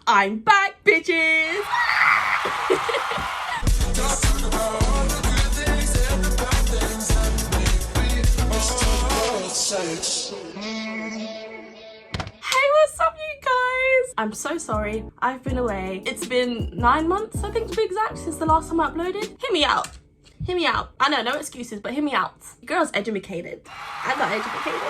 I'm back, bitches! Hey, what's up, you guys? I'm so sorry. I've been away. It's been 9 months, I think, to be exact, since the last time I uploaded. Hear me out. Hear me out. I know, no excuses, but hear me out. Girl's educated. I got educated.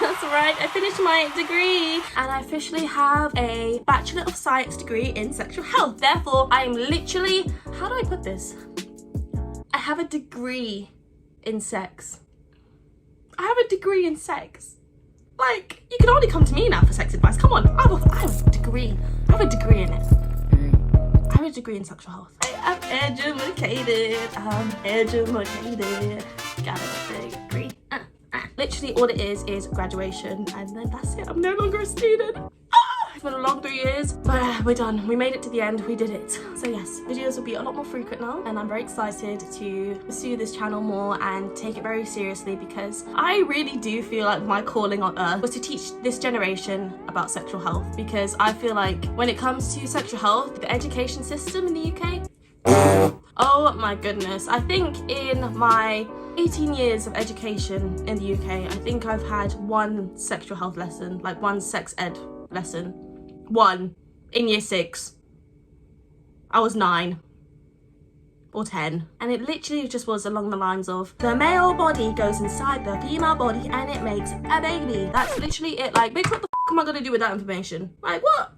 That's right. I finished my degree and I officially have a Bachelor of Science degree in sexual health. Therefore, I am literally, how do I put this? I have a degree in sex. I have a degree in sex. Like, you can only come to me now for sex advice. Come on, I have a degree. I have a degree in it. I have a degree in sexual health. I'm educated. Got a degree. Literally all it is graduation, and then that's it. I'm no longer a student. It's been a long 3 years, but we're done. We made it to the end. We did it. So yes, videos will be a lot more frequent now, and I'm very excited to pursue this channel more and take it very seriously, because I really do feel like my calling on earth was to teach this generation about sexual health, because I feel like when it comes to sexual health, the education system in the UK, oh my goodness. I think in my 18 years of education in the UK, I think I've had one sexual health lesson, like one sex ed lesson. One in year 6. I was 9 or 10, and it literally just was along the lines of the male body goes inside the female body and it makes a baby. That's literally it. Like, bitch, what the f am I gonna do with that information? Like, what?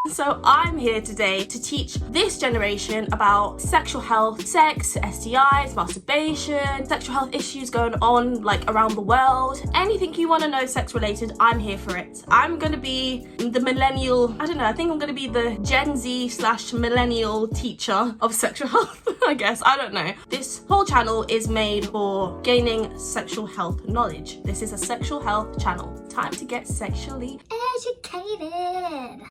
So I'm here today to teach this generation about sexual health, sex, STIs, masturbation, sexual health issues going on like around the world. Anything you want to know sex related, I'm here for it. I'm going to be the millennial, I don't know, I think I'm going to be the Gen Z / millennial teacher of sexual health, I guess, I don't know. This whole channel is made for gaining sexual health knowledge. This is a sexual health channel. Time to get sexually educated.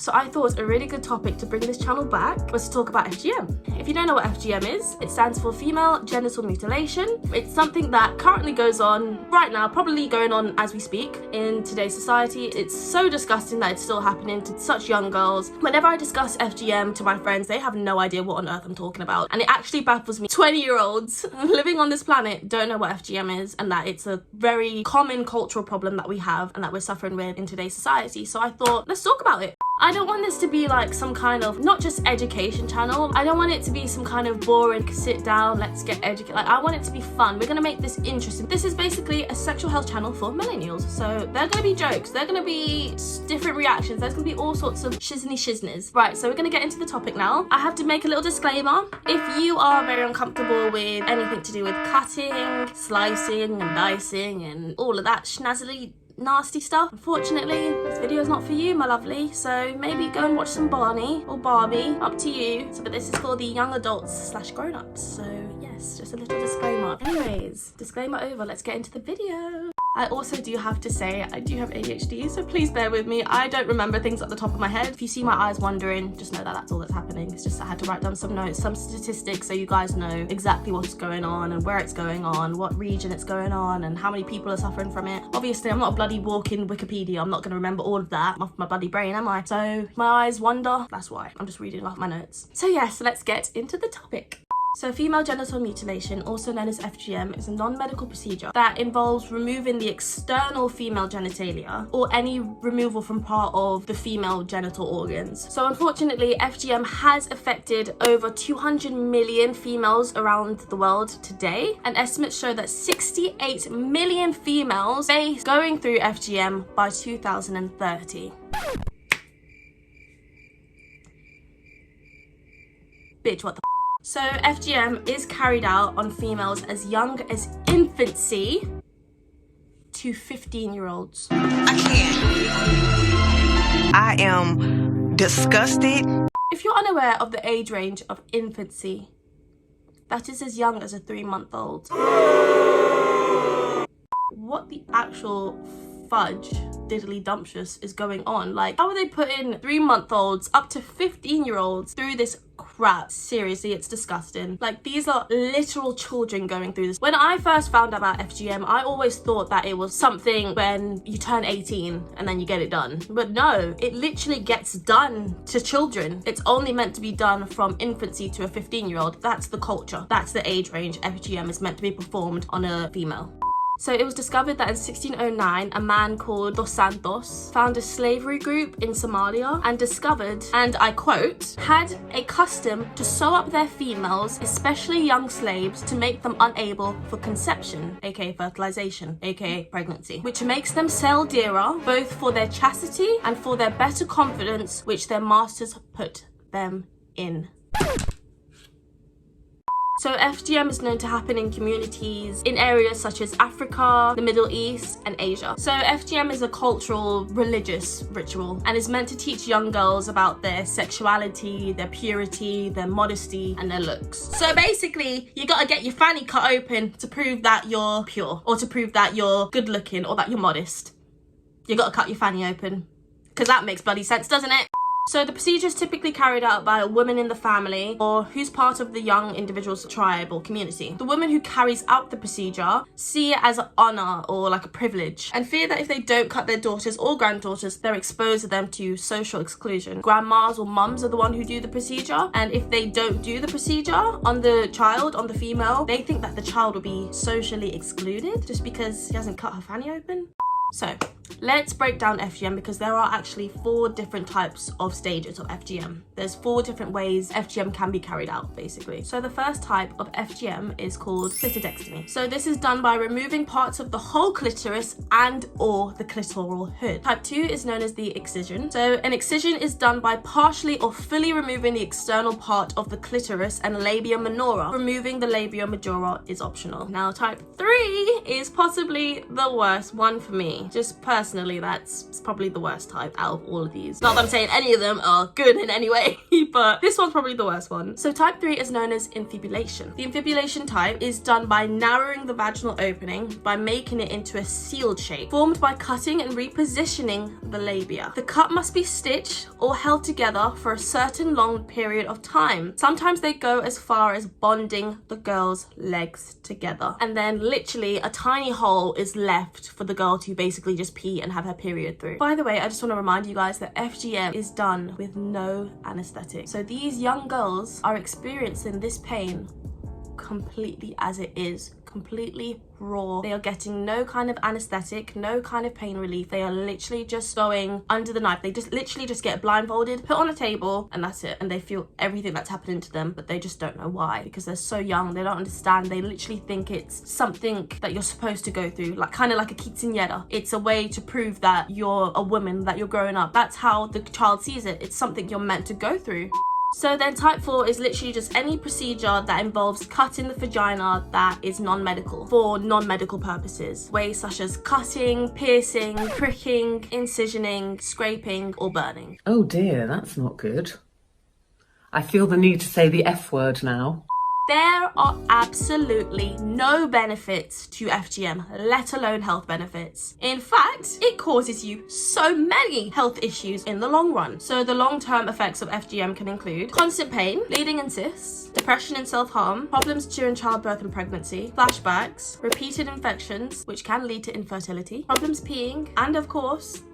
So I thought a really good topic to bring this channel back was to talk about FGM. If you don't know what FGM is, it stands for female genital mutilation. It's something that currently goes on right now, probably going on as we speak in today's society. It's so disgusting that it's still happening to such young girls. Whenever I discuss FGM to my friends, they have no idea what on earth I'm talking about. And it actually baffles me. 20-year-olds living on this planet don't know what FGM is, and that it's a very common cultural problem that we have and that we're suffering with in today's society. So I thought, let's talk about it. I don't want this to be like some kind of, not just education channel. I don't want it to be some kind of boring, sit down, let's get educated. Like, I want it to be fun. We're gonna make this interesting. This is basically a sexual health channel for millennials. So there are gonna be jokes, there are gonna be different reactions, there's gonna be all sorts of shiznys. Right, so we're gonna get into the topic now. I have to make a little disclaimer. If you are very uncomfortable with anything to do with cutting, slicing and dicing and all of that schnazzily nasty stuff, unfortunately this video is not for you, my lovely. So maybe go and watch some Barney or Barbie, up to you. So, but this is for the young adults / grown-ups, so yes, just a little disclaimer. Anyways, disclaimer over, let's get into the video. I also do have to say I do have ADHD, so please bear with me. I don't remember things at the top of my head. If you see my eyes wandering, just know that that's all that's happening. It's just I had to write down some notes, some statistics, so you guys know exactly what's going on and where it's going on, what region it's going on, and how many people are suffering from it. Obviously, I'm not a bloody walking Wikipedia. I'm not going to remember all of that off my bloody brain, am I? So my eyes wander, that's why. I'm just reading off my notes. So yes, let's get into the topic. So female genital mutilation, also known as FGM, is a non-medical procedure that involves removing the external female genitalia or any removal from part of the female genital organs. So unfortunately, FGM has affected over 200 million females around the world today, and estimates show that 68 million females face going through FGM by 2030. Bitch, what the f? So FGM is carried out on females as young as infancy to 15-year-olds. I can't. I am disgusted. If you're unaware of the age range of infancy, that is as young as a 3-month-old. What the actual fudge diddly dumptious is going on? Like, how are they putting 3-month-olds up to 15-year-olds through this crap. Seriously, it's disgusting. Like, these are literal children going through this. When I first found out about FGM, I always thought that it was something when you turn 18 and then you get it done. But no, it literally gets done to children. It's only meant to be done from infancy to a 15-year-old. That's the culture. That's the age range FGM is meant to be performed on a female. So it was discovered that in 1609, a man called Dos Santos found a slavery group in Somalia and discovered, and I quote, had a custom to sew up their females, especially young slaves, to make them unable for conception, aka fertilization, aka pregnancy, which makes them sell dearer, both for their chastity and for their better confidence, which their masters put them in. So FGM is known to happen in communities in areas such as Africa, the Middle East, and Asia. So FGM is a cultural, religious ritual and is meant to teach young girls about their sexuality, their purity, their modesty, and their looks. So basically, you gotta get your fanny cut open to prove that you're pure, or to prove that you're good looking, or that you're modest. You gotta cut your fanny open, because that makes bloody sense, doesn't it? So the procedure is typically carried out by a woman in the family or who's part of the young individual's tribe or community. The woman who carries out the procedure see it as an honor or like a privilege and fear that if they don't cut their daughters or granddaughters, they're exposed to them to social exclusion. Grandmas or mums are the one who do the procedure, and if they don't do the procedure on the child, on the female, they think that the child will be socially excluded just because she hasn't cut her fanny open. So let's break down FGM, because there are actually 4 different types of stages of FGM. There's 4 different ways FGM can be carried out, basically. So the first type of FGM is called clitoridectomy. So this is done by removing parts of the whole clitoris and or the clitoral hood. Type 2 is known as the excision. So an excision is done by partially or fully removing the external part of the clitoris and labia minora. Removing the labia majora is optional. Now type 3 is possibly the worst one for me. Just personally, that's probably the worst type out of all of these. Not that I'm saying any of them are good in any way, but this one's probably the worst one. So type 3 is known as infibulation. The infibulation type is done by narrowing the vaginal opening by making it into a sealed shape, formed by cutting and repositioning the labia. The cut must be stitched or held together for a certain long period of time. Sometimes they go as far as bonding the girl's legs together, and then literally a tiny hole is left for the girl to basically just pee and have her period through. By the way, I just want to remind you guys that FGM is done with no anesthetic. So these young girls are experiencing this pain completely as it is, completely raw. They are getting no kind of anesthetic, no kind of pain relief. They are literally just going under the knife. They just literally just get blindfolded, put on a table, and that's it. And they feel everything that's happening to them, but they just don't know why, because they're so young. They don't understand. They literally think it's something that you're supposed to go through, like kind of like a quinceañera. It's a way to prove that you're a woman, that you're growing up. That's how the child sees it. It's something you're meant to go through. So then type 4 is literally just any procedure that involves cutting the vagina that is non-medical, for non-medical purposes. Ways such as cutting, piercing, pricking, incisioning, scraping, or burning. Oh dear, that's not good. I feel the need to say the F word now. There are absolutely no benefits to FGM, let alone health benefits. In fact, it causes you so many health issues in the long run. So the long-term effects of FGM can include constant pain, bleeding and cysts, depression and self-harm, problems during childbirth and pregnancy, flashbacks, repeated infections, which can lead to infertility, problems peeing, and of course,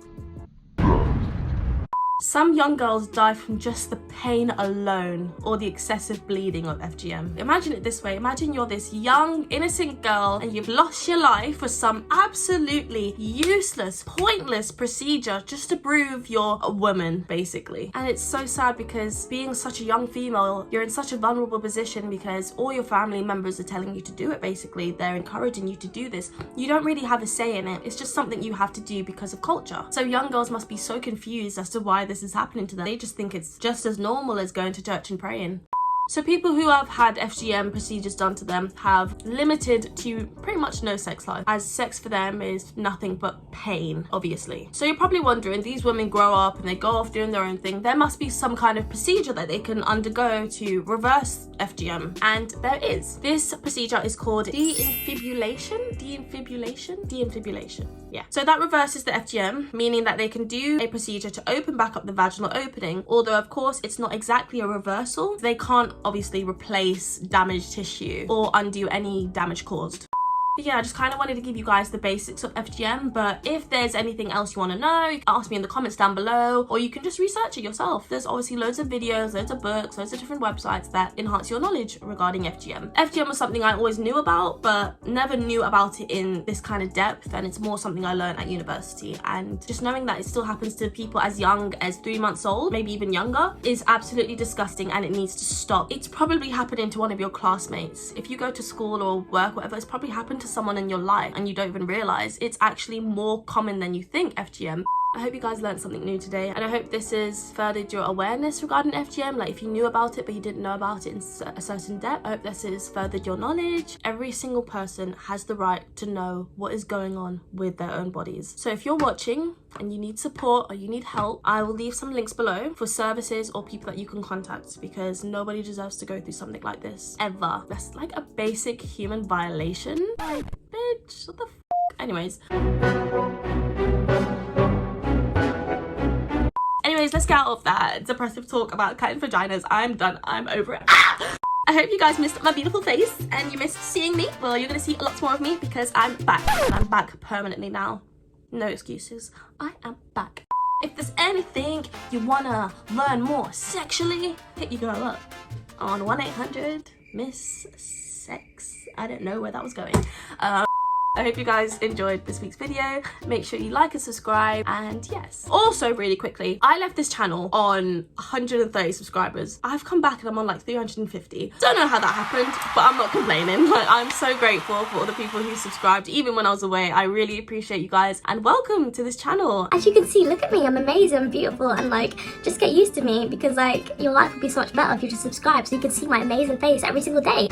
some young girls die from just the pain alone or the excessive bleeding of FGM. Imagine it this way. Imagine you're this young, innocent girl and you've lost your life for some absolutely useless, pointless procedure just to prove you're a woman, basically. And it's so sad because being such a young female, you're in such a vulnerable position because all your family members are telling you to do it, basically. They're encouraging you to do this. You don't really have a say in it. It's just something you have to do because of culture. So young girls must be so confused as to why this is happening to them. They just think it's just as normal as going to church and praying. So people who have had FGM procedures done to them have limited to pretty much no sex life, as sex for them is nothing but pain, obviously. So you're probably wondering, these women grow up and they go off doing their own thing. There must be some kind of procedure that they can undergo to reverse FGM, and there is. This procedure is called de-infibulation. De-infibulation? De-infibulation. Yeah. So that reverses the FGM, meaning that they can do a procedure to open back up the vaginal opening, although of course it's not exactly a reversal. They can't obviously replace damaged tissue or undo any damage caused. But yeah, I just kind of wanted to give you guys the basics of FGM, but if there's anything else you want to know, you can ask me in the comments down below, or you can just research it yourself. There's obviously loads of videos, loads of books, loads of different websites that enhance your knowledge regarding FGM. FGM was something I always knew about, but never knew about it in this kind of depth, and it's more something I learned at university. And just knowing that it still happens to people as young as 3 months old, maybe even younger, is absolutely disgusting, and it needs to stop. It's probably happening to one of your classmates. If you go to school or work, whatever, it's probably happened to someone in your life and you don't even realize. It's actually more common than you think, FGM. I hope you guys learned something new today, and I hope this has furthered your awareness regarding FGM. Like if you knew about it but you didn't know about it in a certain depth, I hope this has furthered your knowledge. Every single person has the right to know what is going on with their own bodies. So if you're watching and you need support or you need help, I will leave some links below for services or people that you can contact, because nobody deserves to go through something like this ever. That's like a basic human violation. Like, bitch, what the f? Anyways, let's get out of that depressive talk about cutting vaginas. I'm done. I'm over it. I hope you guys missed my beautiful face and you missed seeing me. Well, you're gonna see lots more of me because I'm back, and I'm back permanently now. No excuses. I am back. If there's anything you wanna learn more sexually, hit your girl up on 1-800-MISS-SEX. I don't know where that was going. I hope you guys enjoyed this week's video. Make sure you like and subscribe, and yes. Also, really quickly, I left this channel on 130 subscribers. I've come back and I'm on like 350. Don't know how that happened, but I'm not complaining. Like, I'm so grateful for all the people who subscribed, even when I was away. I really appreciate you guys, and welcome to this channel. As you can see, look at me, I'm amazing, I'm beautiful, and like, just get used to me, because like, your life would be so much better if you just subscribe so you can see my amazing face every single day.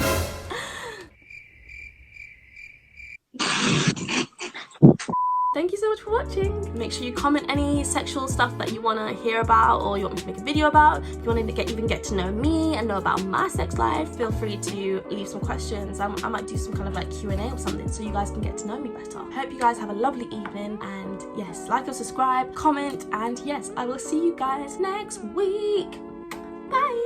Thank you so much for watching. Make sure you comment any sexual stuff that you want to hear about, or you want me to make a video about. If you want to even get to know me and know about my sex life, feel free to leave some questions. I might do some kind of like Q&A or something so you guys can get to know me better. I hope you guys have a lovely evening, and yes, like and subscribe, comment, and yes, I will see you guys next week. Bye.